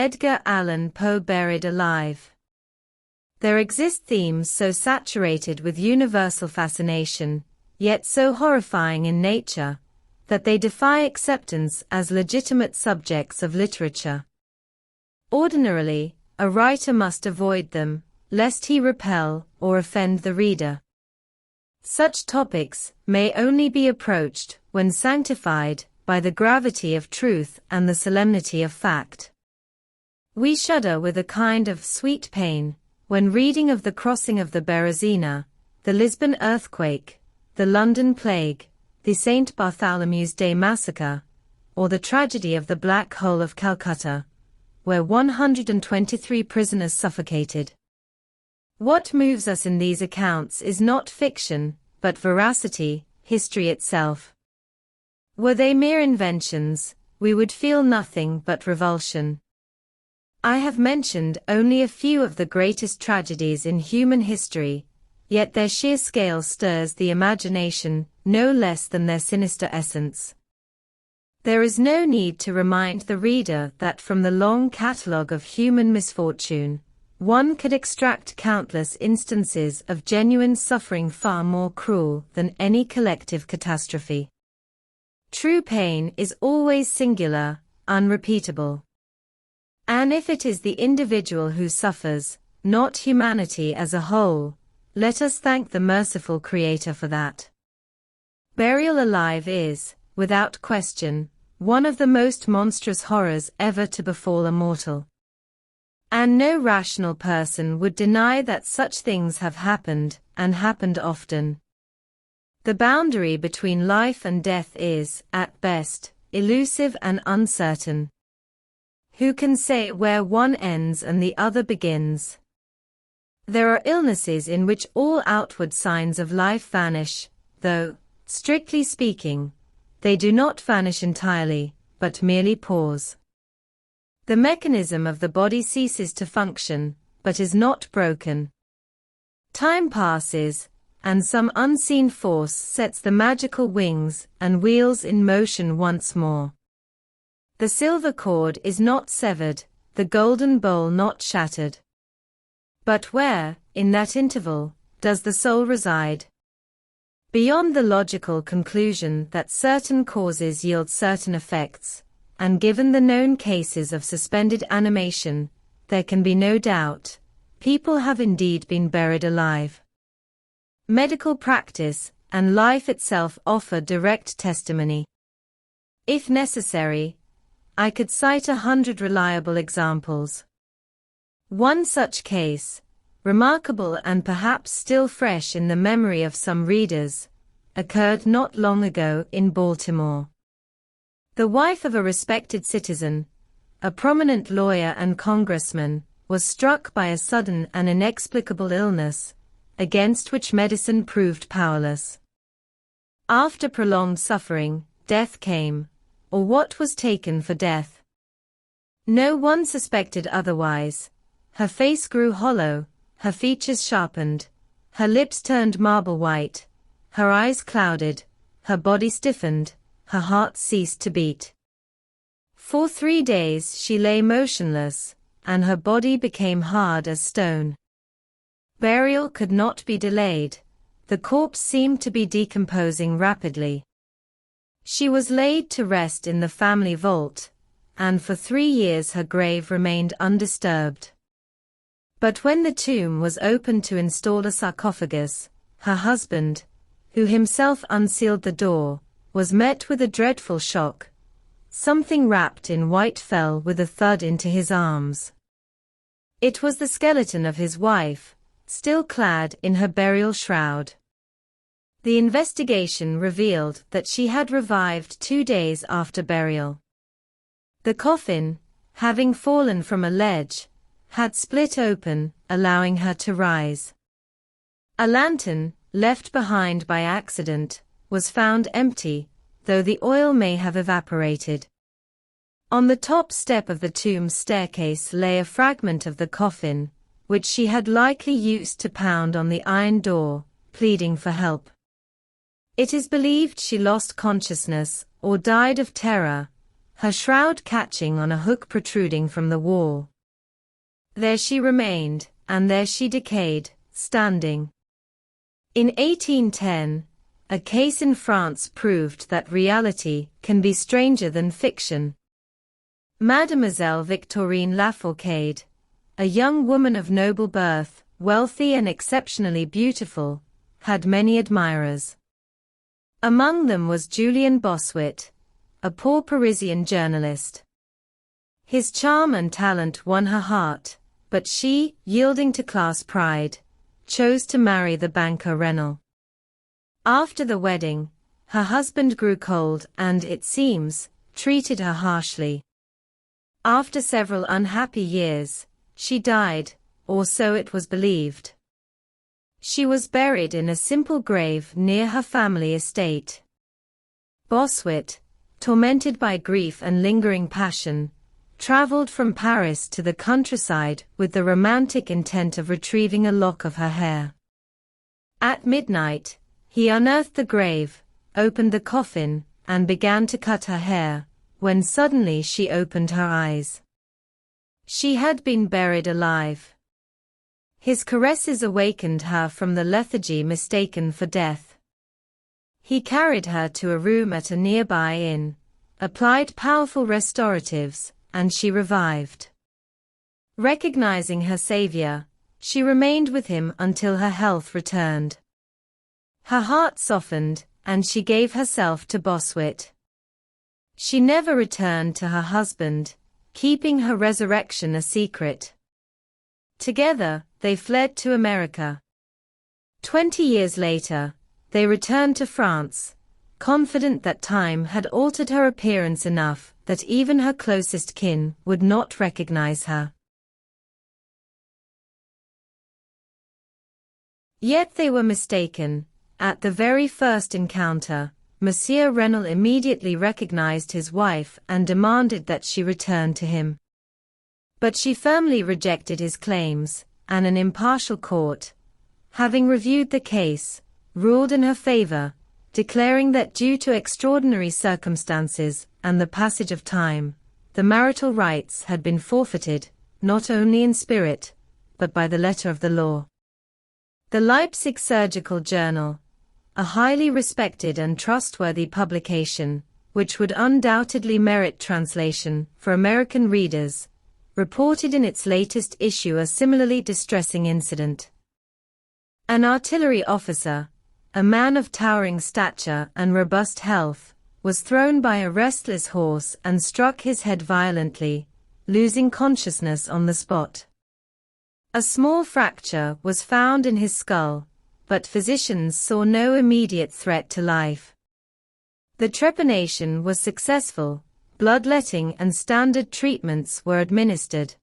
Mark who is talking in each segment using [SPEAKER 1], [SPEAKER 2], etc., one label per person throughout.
[SPEAKER 1] Edgar Allan Poe buried alive. There exist themes so saturated with universal fascination, yet so horrifying in nature, that they defy acceptance as legitimate subjects of literature. Ordinarily, a writer must avoid them, lest he repel or offend the reader. Such topics may only be approached when sanctified by the gravity of truth and the solemnity of fact. We shudder with a kind of sweet pain when reading of the crossing of the Berezina, the Lisbon earthquake, the London plague, the St. Bartholomew's Day massacre, or the tragedy of the Black Hole of Calcutta, where 123 prisoners suffocated. What moves us in these accounts is not fiction, but veracity, history itself. Were they mere inventions, we would feel nothing but revulsion. I have mentioned only a few of the greatest tragedies in human history, yet their sheer scale stirs the imagination no less than their sinister essence. There is no need to remind the reader that from the long catalogue of human misfortune, one could extract countless instances of genuine suffering far more cruel than any collective catastrophe. True pain is always singular, unrepeatable. And if it is the individual who suffers, not humanity as a whole, let us thank the merciful Creator for that. Burial alive is, without question, one of the most monstrous horrors ever to befall a mortal. And no rational person would deny that such things have happened, and happened often. The boundary between life and death is, at best, elusive and uncertain. Who can say where one ends and the other begins? There are illnesses in which all outward signs of life vanish, though, strictly speaking, they do not vanish entirely, but merely pause. The mechanism of the body ceases to function, but is not broken. Time passes, and some unseen force sets the magical wings and wheels in motion once more. The silver cord is not severed, the golden bowl not shattered. But where, in that interval, does the soul reside? Beyond the logical conclusion that certain causes yield certain effects, and given the known cases of suspended animation, there can be no doubt, people have indeed been buried alive. Medical practice and life itself offer direct testimony. If necessary, I could cite 100 reliable examples. One such case, remarkable and perhaps still fresh in the memory of some readers, occurred not long ago in Baltimore. The wife of a respected citizen, a prominent lawyer and congressman, was struck by a sudden and inexplicable illness, against which medicine proved powerless. After prolonged suffering, death came, or what was taken for death. No one suspected otherwise. Her face grew hollow, her features sharpened, her lips turned marble white, her eyes clouded, her body stiffened, her heart ceased to beat. For 3 days she lay motionless, and her body became hard as stone. Burial could not be delayed. The corpse seemed to be decomposing rapidly. She was laid to rest in the family vault, and for 3 years her grave remained undisturbed. But when the tomb was opened to install a sarcophagus, her husband, who himself unsealed the door, was met with a dreadful shock. Something wrapped in white fell with a thud into his arms. It was the skeleton of his wife, still clad in her burial shroud. The investigation revealed that she had revived 2 days after burial. The coffin, having fallen from a ledge, had split open, allowing her to rise. A lantern, left behind by accident, was found empty, though the oil may have evaporated. On the top step of the tomb staircase lay a fragment of the coffin, which she had likely used to pound on the iron door, pleading for help. It is believed she lost consciousness, or died of terror. her shroud catching on a hook protruding from the wall. There she remained, and there she decayed, standing. In 1810, a case in France proved that reality can be stranger than fiction. Mademoiselle Victorine Lafourcade, a young woman of noble birth, wealthy and exceptionally beautiful, had many admirers. Among them was Julien Bossuet, a poor Parisian journalist. His charm and talent won her heart, but she, yielding to class pride, chose to marry the banker Renal. After the wedding, her husband grew cold and, it seems, treated her harshly. After several unhappy years, she died, or so it was believed. She was buried in a simple grave near her family estate. Bossuet, tormented by grief and lingering passion, traveled from Paris to the countryside with the romantic intent of retrieving a lock of her hair. At midnight, he unearthed the grave, opened the coffin, and began to cut her hair, when suddenly she opened her eyes. She had been buried alive. His caresses awakened her from the lethargy mistaken for death. He carried her to a room at a nearby inn, applied powerful restoratives, and she revived. Recognizing her savior, she remained with him until her health returned. Her heart softened, and she gave herself to Bossuet. She never returned to her husband, keeping her resurrection a secret. Together, they fled to America. 20 years later, they returned to France, confident that time had altered her appearance enough that even her closest kin would not recognize her. Yet they were mistaken. At the very first encounter, Monsieur Renal immediately recognized his wife and demanded that she return to him. But she firmly rejected his claims, and an impartial court, having reviewed the case, ruled in her favor, declaring that due to extraordinary circumstances and the passage of time, the marital rights had been forfeited, not only in spirit, but by the letter of the law. The Leipzig Surgical Journal, a highly respected and trustworthy publication, which would undoubtedly merit translation for American readers, reported in its latest issue a similarly distressing incident. An artillery officer, a man of towering stature and robust health, was thrown by a restless horse and struck his head violently, losing consciousness on the spot. A small fracture was found in his skull, but physicians saw no immediate threat to life. The trepanation was successful, bloodletting and standard treatments were administered.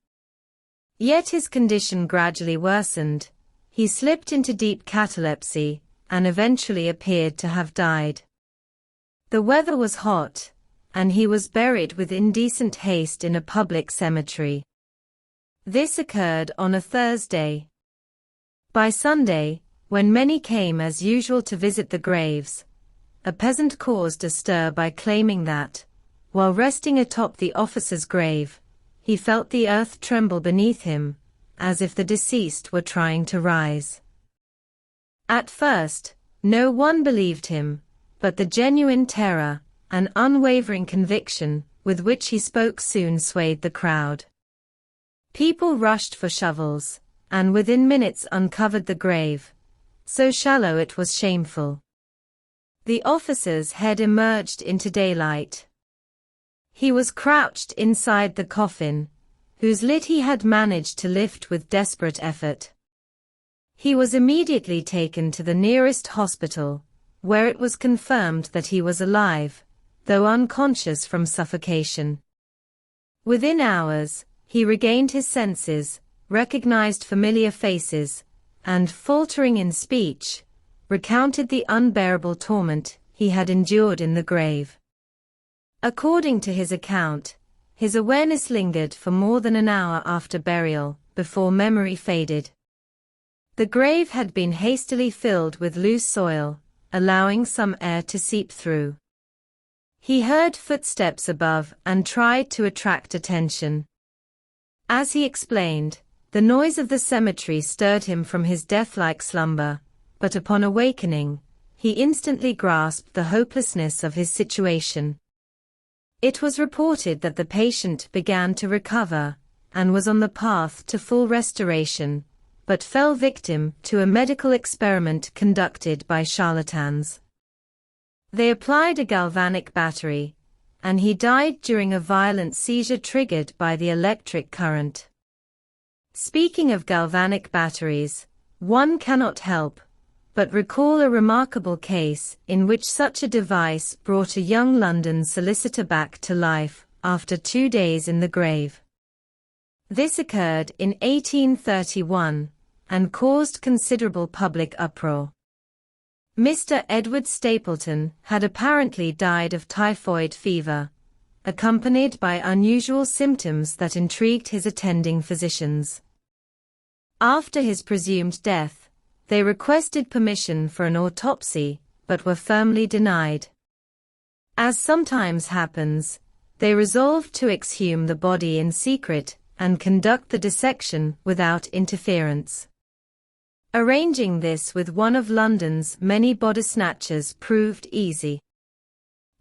[SPEAKER 1] Yet his condition gradually worsened, he slipped into deep catalepsy, and eventually appeared to have died. The weather was hot, and he was buried with indecent haste in a public cemetery. This occurred on a Thursday. By Sunday, when many came as usual to visit the graves, a peasant caused a stir by claiming that, while resting atop the officer's grave, he felt the earth tremble beneath him, as if the deceased were trying to rise. At first, no one believed him, but the genuine terror and unwavering conviction with which he spoke soon swayed the crowd. People rushed for shovels, and within minutes uncovered the grave, so shallow it was shameful. The officer's head emerged into daylight. He was crouched inside the coffin, whose lid he had managed to lift with desperate effort. He was immediately taken to the nearest hospital, where it was confirmed that he was alive, though unconscious from suffocation. Within hours, he regained his senses, recognized familiar faces, and, faltering in speech, recounted the unbearable torment he had endured in the grave. According to his account, his awareness lingered for more than an hour after burial, before memory faded. The grave had been hastily filled with loose soil, allowing some air to seep through. He heard footsteps above and tried to attract attention. As he explained, the noise of the cemetery stirred him from his death-like slumber, but upon awakening, he instantly grasped the hopelessness of his situation. It was reported that the patient began to recover, and was on the path to full restoration, but fell victim to a medical experiment conducted by charlatans. They applied a galvanic battery, and he died during a violent seizure triggered by the electric current. Speaking of galvanic batteries, one cannot help but recall a remarkable case in which such a device brought a young London solicitor back to life after 2 days in the grave. This occurred in 1831 and caused considerable public uproar. Mr. Edward Stapleton had apparently died of typhoid fever, accompanied by unusual symptoms that intrigued his attending physicians. After his presumed death, they requested permission for an autopsy, but were firmly denied. As sometimes happens, they resolved to exhume the body in secret and conduct the dissection without interference. Arranging this with one of London's many body snatchers proved easy.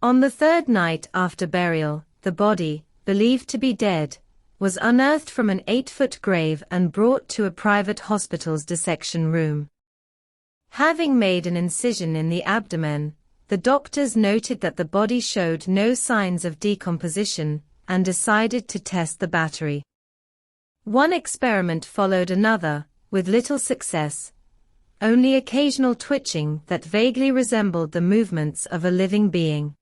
[SPEAKER 1] On the third night after burial, the body, believed to be dead, was unearthed from an 8-foot grave and brought to a private hospital's dissection room. Having made an incision in the abdomen, the doctors noted that the body showed no signs of decomposition and decided to test the battery. One experiment followed another, with little success. Only occasional twitching that vaguely resembled the movements of a living being.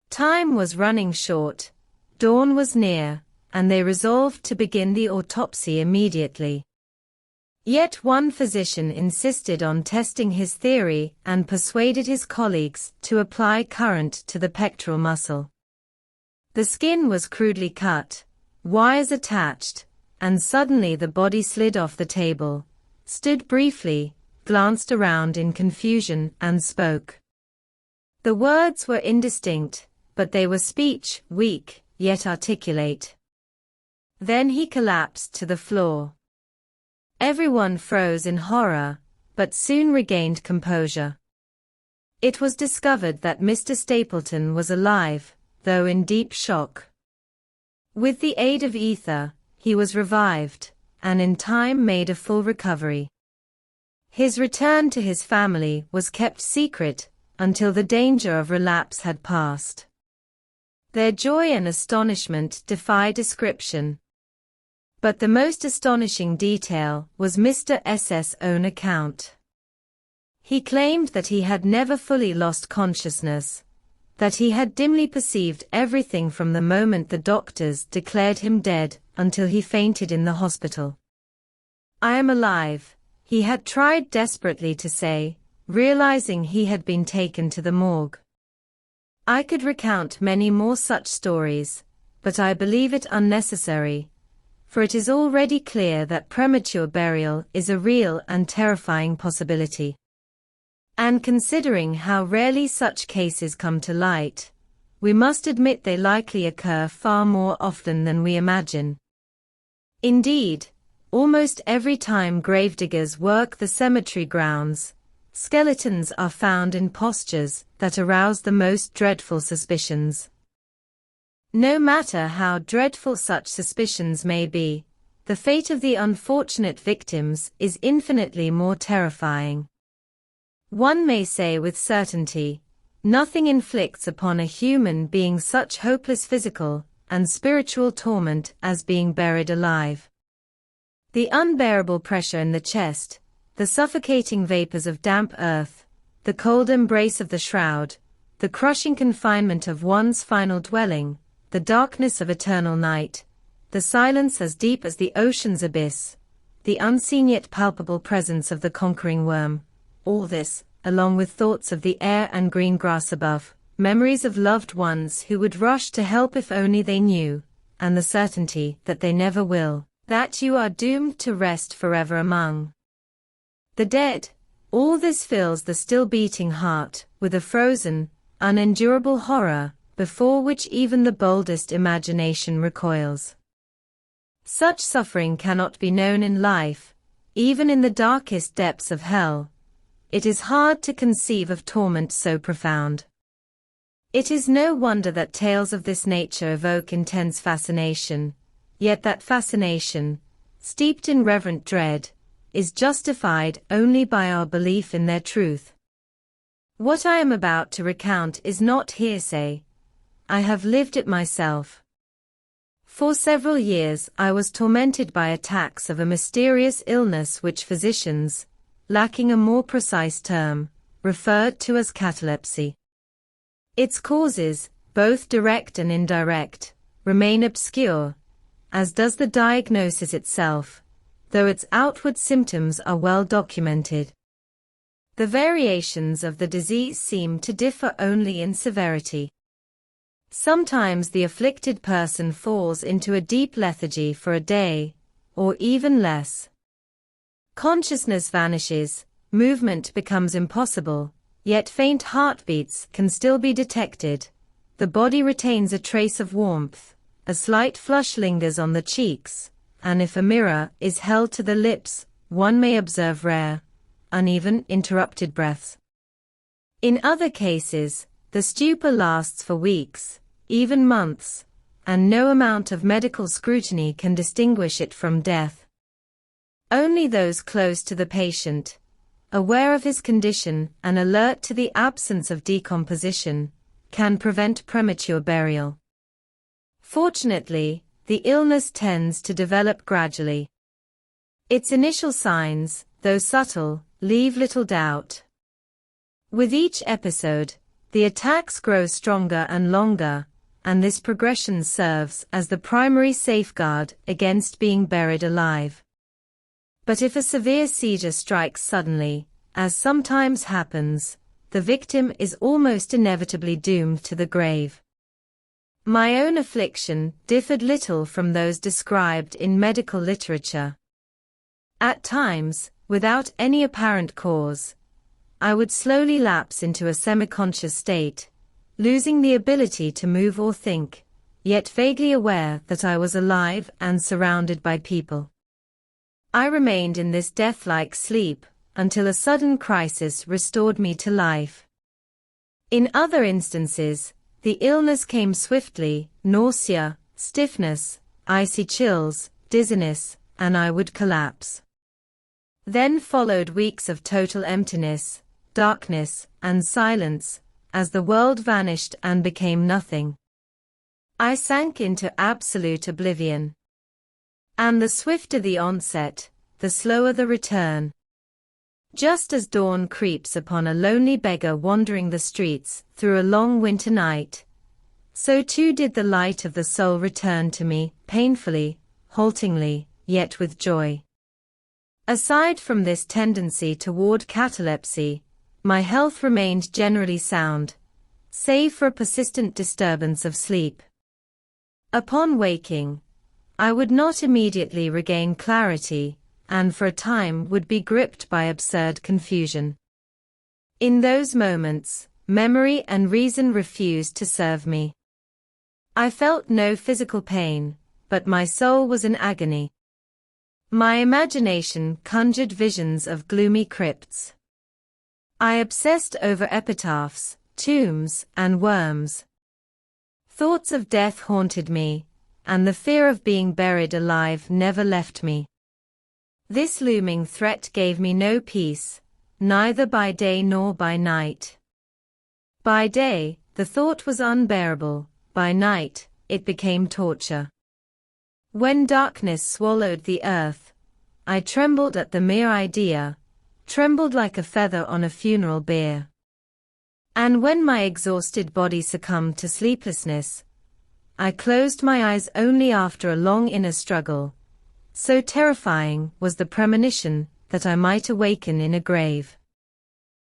[SPEAKER 1] Time was running short, dawn was near, and they resolved to begin the autopsy immediately. Yet one physician insisted on testing his theory and persuaded his colleagues to apply current to the pectoral muscle. The skin was crudely cut, wires attached, and suddenly the body slid off the table, stood briefly, glanced around in confusion and spoke. The words were indistinct, but they were speech, weak, yet articulate. Then he collapsed to the floor. Everyone froze in horror, but soon regained composure. It was discovered that Mr. Stapleton was alive, though in deep shock. With the aid of ether, he was revived, and in time made a full recovery. His return to his family was kept secret until the danger of relapse had passed. Their joy and astonishment defy description. But the most astonishing detail was Mr. S.'s own account. He claimed that he had never fully lost consciousness, that he had dimly perceived everything from the moment the doctors declared him dead until he fainted in the hospital. "I am alive," he had tried desperately to say, realizing he had been taken to the morgue. I could recount many more such stories, but I believe it unnecessary, for it is already clear that premature burial is a real and terrifying possibility. And considering how rarely such cases come to light, we must admit they likely occur far more often than we imagine. Indeed, almost every time gravediggers work the cemetery grounds, skeletons are found in postures that arouse the most dreadful suspicions. No matter how dreadful such suspicions may be, the fate of the unfortunate victims is infinitely more terrifying. One may say with certainty, nothing inflicts upon a human being such hopeless physical and spiritual torment as being buried alive. The unbearable pressure in the chest, the suffocating vapors of damp earth, the cold embrace of the shroud, the crushing confinement of one's final dwelling, the darkness of eternal night, the silence as deep as the ocean's abyss, the unseen yet palpable presence of the conquering worm, all this, along with thoughts of the air and green grass above, memories of loved ones who would rush to help if only they knew, and the certainty that they never will, that you are doomed to rest forever among the dead, all this fills the still beating heart with a frozen, unendurable horror, before which even the boldest imagination recoils. Such suffering cannot be known in life, even in the darkest depths of hell. It is hard to conceive of torment so profound. It is no wonder that tales of this nature evoke intense fascination, yet that fascination, steeped in reverent dread, is justified only by our belief in their truth. What I am about to recount is not hearsay. I have lived it myself. For several years I was tormented by attacks of a mysterious illness which physicians, lacking a more precise term, referred to as catalepsy. Its causes, both direct and indirect, remain obscure, as does the diagnosis itself, though its outward symptoms are well documented. The variations of the disease seem to differ only in severity. Sometimes the afflicted person falls into a deep lethargy for a day, or even less. Consciousness vanishes, movement becomes impossible, yet faint heartbeats can still be detected. The body retains a trace of warmth, a slight flush lingers on the cheeks, and if a mirror is held to the lips, one may observe rare, uneven, interrupted breaths. In other cases, the stupor lasts for weeks, even months, and no amount of medical scrutiny can distinguish it from death. Only those close to the patient, aware of his condition and alert to the absence of decomposition, can prevent premature burial. Fortunately, the illness tends to develop gradually. Its initial signs, though subtle, leave little doubt. With each episode, the attacks grow stronger and longer, and this progression serves as the primary safeguard against being buried alive. But if a severe seizure strikes suddenly, as sometimes happens, the victim is almost inevitably doomed to the grave. My own affliction differed little from those described in medical literature. At times, without any apparent cause, I would slowly lapse into a semi-conscious state, losing the ability to move or think, yet vaguely aware that I was alive and surrounded by people. I remained in this death-like sleep until a sudden crisis restored me to life. In other instances, the illness came swiftly: nausea, stiffness, icy chills, dizziness, and I would collapse. Then followed weeks of total emptiness, darkness, and silence, as the world vanished and became nothing. I sank into absolute oblivion. And the swifter the onset, the slower the return. Just as dawn creeps upon a lonely beggar wandering the streets through a long winter night, so too did the light of the soul return to me, painfully, haltingly, yet with joy. Aside from this tendency toward catalepsy, my health remained generally sound, save for a persistent disturbance of sleep. Upon waking, I would not immediately regain clarity, and for a time would be gripped by absurd confusion. In those moments, memory and reason refused to serve me. I felt no physical pain, but my soul was in agony. My imagination conjured visions of gloomy crypts. I obsessed over epitaphs, tombs, and worms. Thoughts of death haunted me, and the fear of being buried alive never left me. This looming threat gave me no peace, neither by day nor by night. By day, the thought was unbearable; by night, it became torture. When darkness swallowed the earth, I trembled at the mere idea, trembled like a feather on a funeral bier. And when my exhausted body succumbed to sleeplessness, I closed my eyes only after a long inner struggle. So terrifying was the premonition that I might awaken in a grave.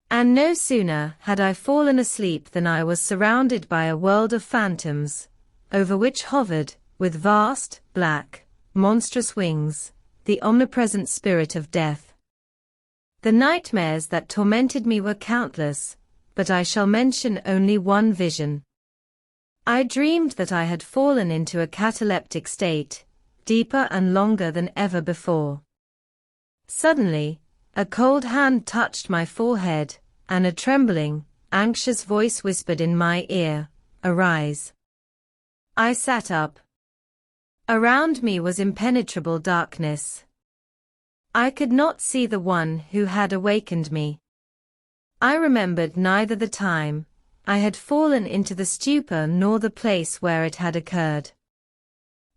[SPEAKER 1] And no sooner had I fallen asleep than I was surrounded by a world of phantoms, over which hovered, with vast, black, monstrous wings, the omnipresent spirit of death. The nightmares that tormented me were countless, but I shall mention only one vision. I dreamed that I had fallen into a cataleptic state, deeper and longer than ever before. Suddenly, a cold hand touched my forehead, and a trembling, anxious voice whispered in my ear, "Arise." I sat up. Around me was impenetrable darkness. I could not see the one who had awakened me. I remembered neither the time I had fallen into the stupor nor the place where it had occurred.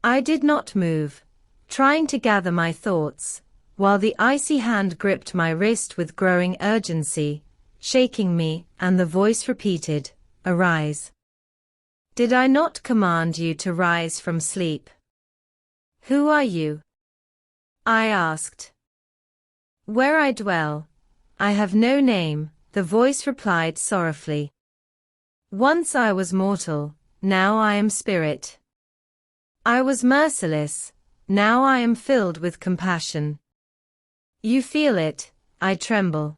[SPEAKER 1] I did not move, trying to gather my thoughts, while the icy hand gripped my wrist with growing urgency, shaking me, and the voice repeated, "Arise." Did I not command you to rise from sleep? Who are you? I asked. Where I dwell, I have no name, the voice replied sorrowfully. Once I was mortal, now I am spirit. I was merciless, now I am filled with compassion. You feel it, I tremble.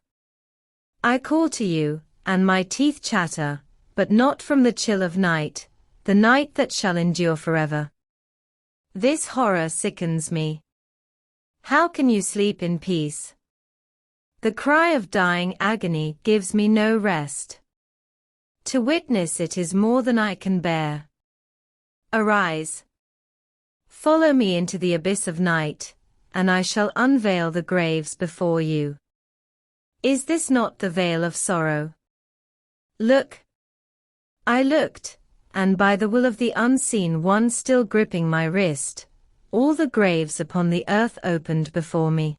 [SPEAKER 1] I call to you, and my teeth chatter, but not from the chill of night, the night that shall endure forever. This horror sickens me. How can you sleep in peace? The cry of dying agony gives me no rest. To witness it is more than I can bear. Arise. Follow me into the abyss of night, and I shall unveil the graves before you. Is this not the veil of sorrow? Look. I looked, and by the will of the unseen one still gripping my wrist, all the graves upon the earth opened before me.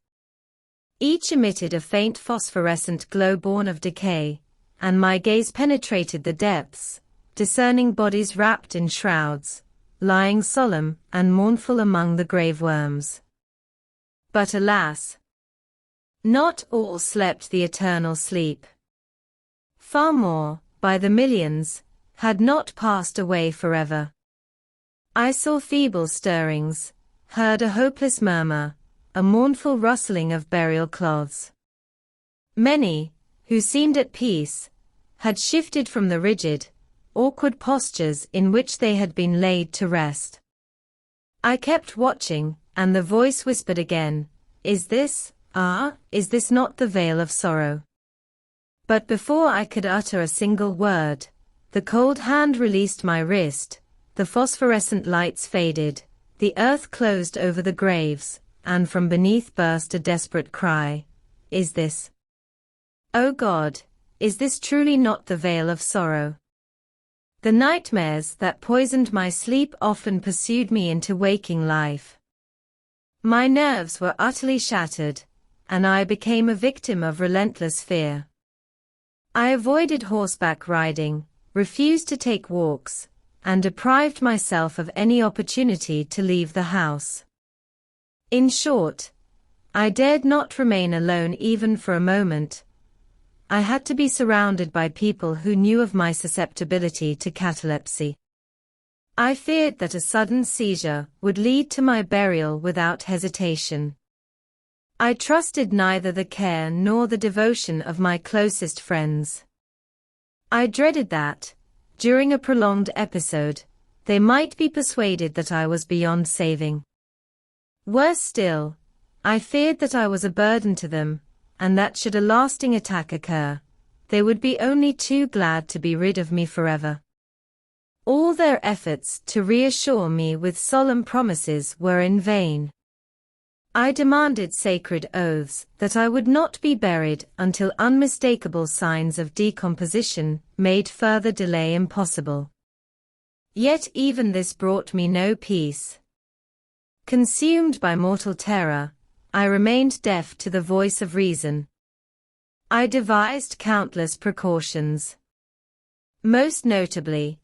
[SPEAKER 1] Each emitted a faint phosphorescent glow born of decay, and my gaze penetrated the depths, discerning bodies wrapped in shrouds, lying solemn and mournful among the grave worms. But alas! Not all slept the eternal sleep. Far more, by the millions, had not passed away forever. I saw feeble stirrings, heard a hopeless murmur, a mournful rustling of burial cloths. Many, who seemed at peace, had shifted from the rigid, awkward postures in which they had been laid to rest. I kept watching, and the voice whispered again, is this not the veil of sorrow? But before I could utter a single word, the cold hand released my wrist, the phosphorescent lights faded, the earth closed over the graves, and from beneath burst a desperate cry, is this? O God, is this truly not the veil of sorrow? The nightmares that poisoned my sleep often pursued me into waking life. My nerves were utterly shattered, and I became a victim of relentless fear. I avoided horseback riding, refused to take walks, and deprived myself of any opportunity to leave the house. In short, I dared not remain alone even for a moment. I had to be surrounded by people who knew of my susceptibility to catalepsy. I feared that a sudden seizure would lead to my burial without hesitation. I trusted neither the care nor the devotion of my closest friends. I dreaded that, during a prolonged episode, they might be persuaded that I was beyond saving. Worse still, I feared that I was a burden to them, and that should a lasting attack occur, they would be only too glad to be rid of me forever. All their efforts to reassure me with solemn promises were in vain. I demanded sacred oaths that I would not be buried until unmistakable signs of decomposition made further delay impossible. Yet even this brought me no peace. Consumed by mortal terror, I remained deaf to the voice of reason. I devised countless precautions. Most notably,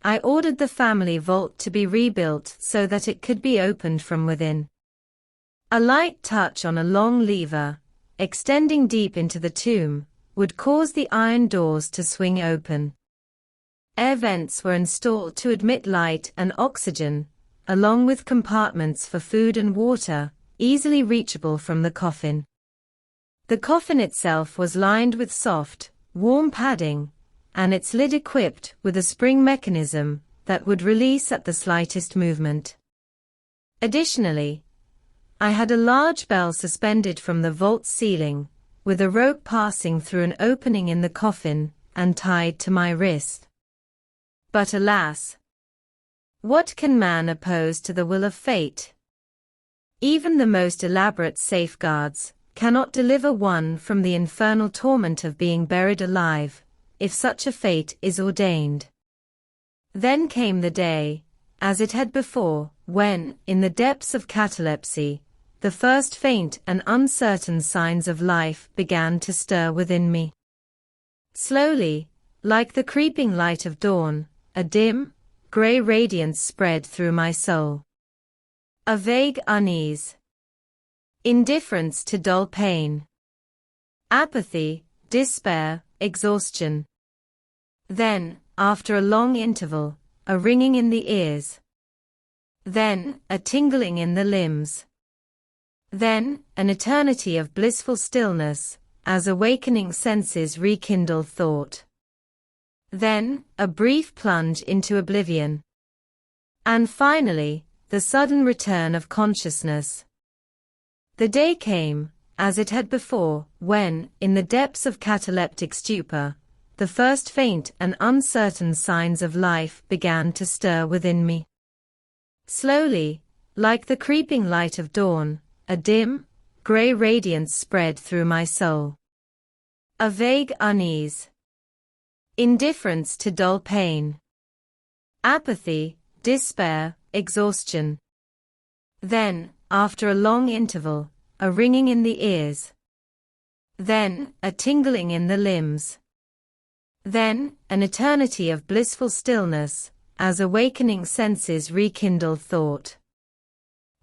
[SPEAKER 1] I ordered the family vault to be rebuilt so that it could be opened from within. A light touch on a long lever, extending deep into the tomb, would cause the iron doors to swing open. Air vents were installed to admit light and oxygen, along with compartments for food and water, easily reachable from the coffin. The coffin itself was lined with soft, warm padding, and its lid equipped with a spring mechanism that would release at the slightest movement. Additionally, I had a large bell suspended from the vault ceiling, with a rope passing through an opening in the coffin and tied to my wrist. But alas, what can man oppose to the will of fate? Even the most elaborate safeguards cannot deliver one from the infernal torment of being buried alive, if such a fate is ordained. Then came the day, as it had before, when, in the depths of catalepsy, the first faint and uncertain signs of life began to stir within me. Slowly, like the creeping light of dawn, a dim, grey radiance spread through my soul. A vague unease. Indifference to dull pain. Apathy, despair, exhaustion. Then, after a long interval, a ringing in the ears. Then, a tingling in the limbs. Then, an eternity of blissful stillness, as awakening senses rekindle thought. Then, a brief plunge into oblivion. And finally, the sudden return of consciousness. The day came, as it had before, when, in the depths of cataleptic stupor, the first faint and uncertain signs of life began to stir within me. Slowly, like the creeping light of dawn, a dim, grey radiance spread through my soul. A vague unease. Indifference to dull pain. Apathy, despair, exhaustion. Then, after a long interval, a ringing in the ears. Then, a tingling in the limbs. Then, an eternity of blissful stillness, as awakening senses rekindle thought.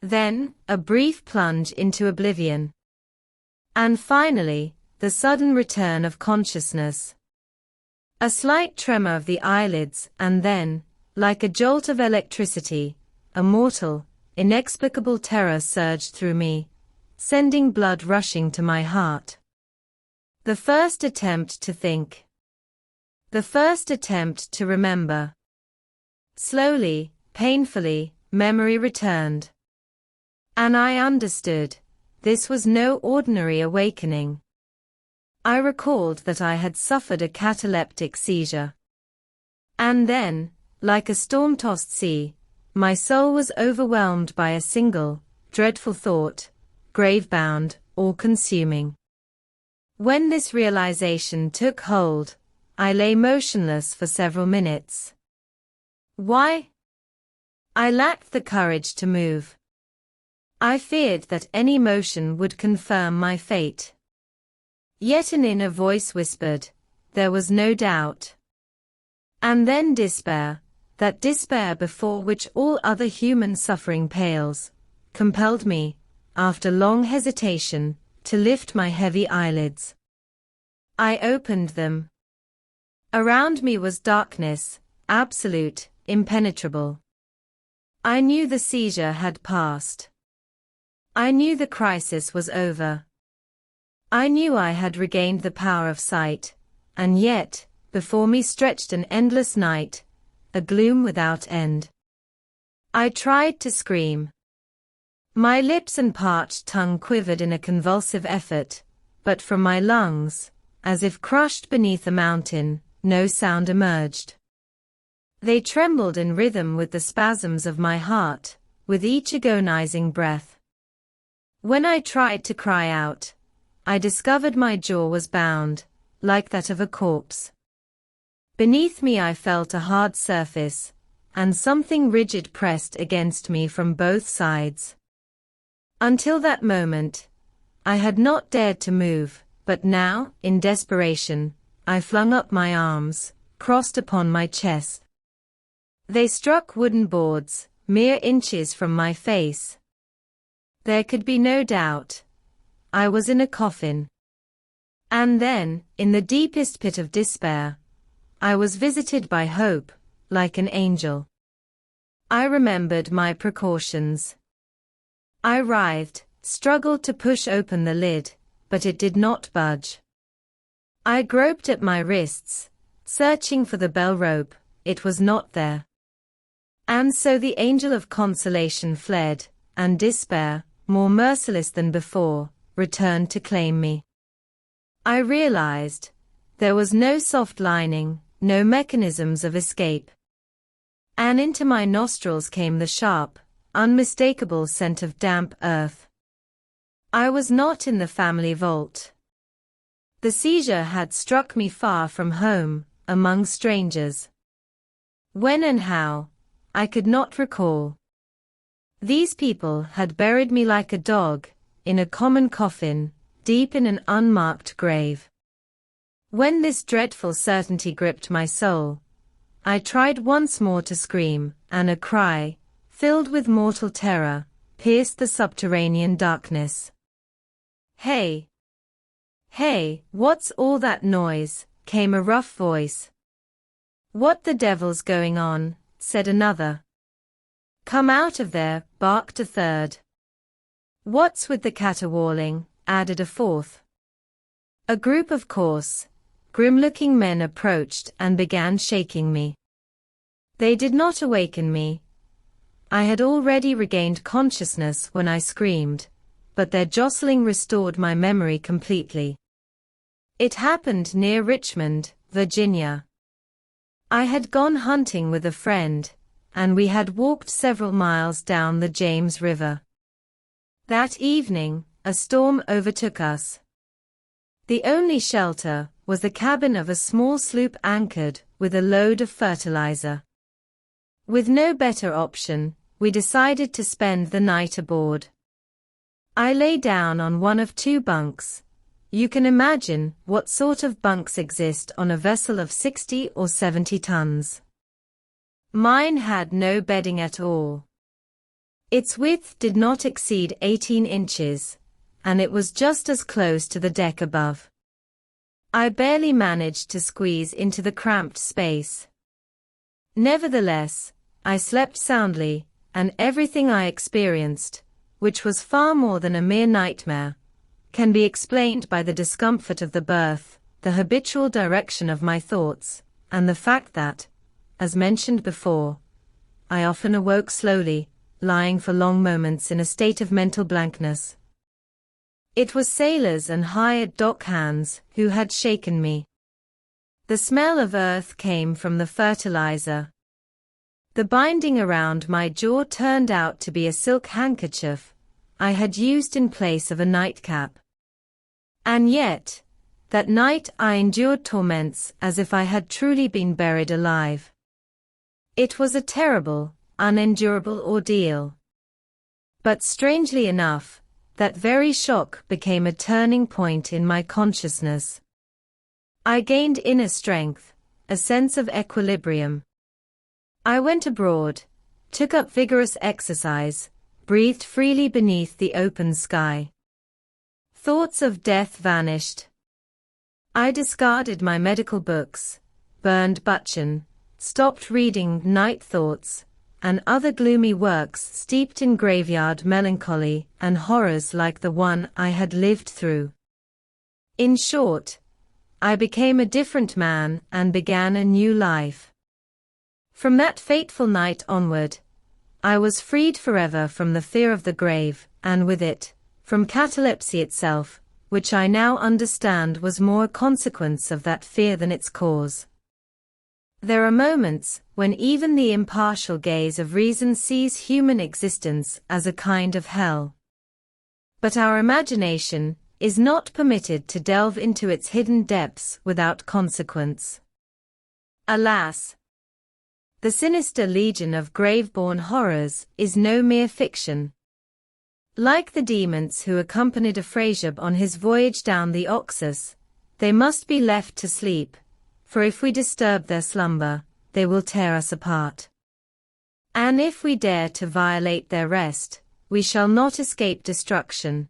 [SPEAKER 1] Then, a brief plunge into oblivion. And finally, the sudden return of consciousness. A slight tremor of the eyelids, and then, like a jolt of electricity, a mortal, inexplicable terror surged through me, sending blood rushing to my heart. The first attempt to think. The first attempt to remember. Slowly, painfully, memory returned. And I understood, this was no ordinary awakening. I recalled that I had suffered a cataleptic seizure. And then, like a storm-tossed sea, my soul was overwhelmed by a single, dreadful thought, grave-bound, all-consuming. When this realization took hold, I lay motionless for several minutes. Why? I lacked the courage to move. I feared that any motion would confirm my fate. Yet an inner voice whispered, there was no doubt. And then despair, that despair before which all other human suffering pales, compelled me, after long hesitation, to lift my heavy eyelids. I opened them. Around me was darkness, absolute, impenetrable. I knew the seizure had passed. I knew the crisis was over. I knew I had regained the power of sight, and yet, before me stretched an endless night, a gloom without end. I tried to scream. My lips and parched tongue quivered in a convulsive effort, but from my lungs, as if crushed beneath a mountain, no sound emerged. They trembled in rhythm with the spasms of my heart, with each agonizing breath. When I tried to cry out, I discovered my jaw was bound, like that of a corpse. Beneath me I felt a hard surface, and something rigid pressed against me from both sides. Until that moment, I had not dared to move, but now, in desperation, I flung up my arms, crossed upon my chest. They struck wooden boards, mere inches from my face. There could be no doubt. I was in a coffin. And then, in the deepest pit of despair, I was visited by hope, like an angel. I remembered my precautions. I writhed, struggled to push open the lid, but it did not budge. I groped at my wrists, searching for the bell rope, it was not there. And so the angel of consolation fled, and despair, more merciless than before, returned to claim me. I realized there was no soft lining, no mechanisms of escape. And into my nostrils came the sharp, unmistakable scent of damp earth. I was not in the family vault. The seizure had struck me far from home, among strangers. When and how, I could not recall. These people had buried me like a dog, in a common coffin, deep in an unmarked grave. When this dreadful certainty gripped my soul, I tried once more to scream, and a cry, filled with mortal terror, pierced the subterranean darkness. "Hey! Hey, what's all that noise?" came a rough voice. "What the devil's going on?" said another. "Come out of there," barked a third. "What's with the caterwauling?" added a fourth. A group of coarse, grim-looking men approached and began shaking me. They did not awaken me. I had already regained consciousness when I screamed, but their jostling restored my memory completely. It happened near Richmond, Virginia. I had gone hunting with a friend, and we had walked several miles down the James River. That evening, a storm overtook us. The only shelter was the cabin of a small sloop anchored with a load of fertilizer. With no better option, we decided to spend the night aboard. I lay down on one of two bunks. You can imagine what sort of bunks exist on a vessel of 60 or 70 tons. Mine had no bedding at all. Its width did not exceed 18 inches, and it was just as close to the deck above. I barely managed to squeeze into the cramped space. Nevertheless, I slept soundly, and everything I experienced, which was far more than a mere nightmare, can be explained by the discomfort of the berth, the habitual direction of my thoughts, and the fact that, as mentioned before, I often awoke slowly, lying for long moments in a state of mental blankness. It was sailors and hired dock hands who had shaken me. The smell of earth came from the fertilizer. The binding around my jaw turned out to be a silk handkerchief I had used in place of a nightcap. And yet, that night I endured torments as if I had truly been buried alive. It was a terrible, unendurable ordeal. But strangely enough, that very shock became a turning point in my consciousness. I gained inner strength, a sense of equilibrium. I went abroad, took up vigorous exercise, breathed freely beneath the open sky. Thoughts of death vanished. I discarded my medical books, burned Butchen, stopped reading Night Thoughts, and other gloomy works steeped in graveyard melancholy and horrors like the one I had lived through. In short, I became a different man and began a new life. From that fateful night onward, I was freed forever from the fear of the grave, and with it, from catalepsy itself, which I now understand was more a consequence of that fear than its cause. There are moments when even the impartial gaze of reason sees human existence as a kind of hell. But our imagination is not permitted to delve into its hidden depths without consequence. Alas! The sinister legion of grave-born horrors is no mere fiction. Like the demons who accompanied Afrasiab on his voyage down the Oxus, they must be left to sleep, for if we disturb their slumber, they will tear us apart. And if we dare to violate their rest, we shall not escape destruction.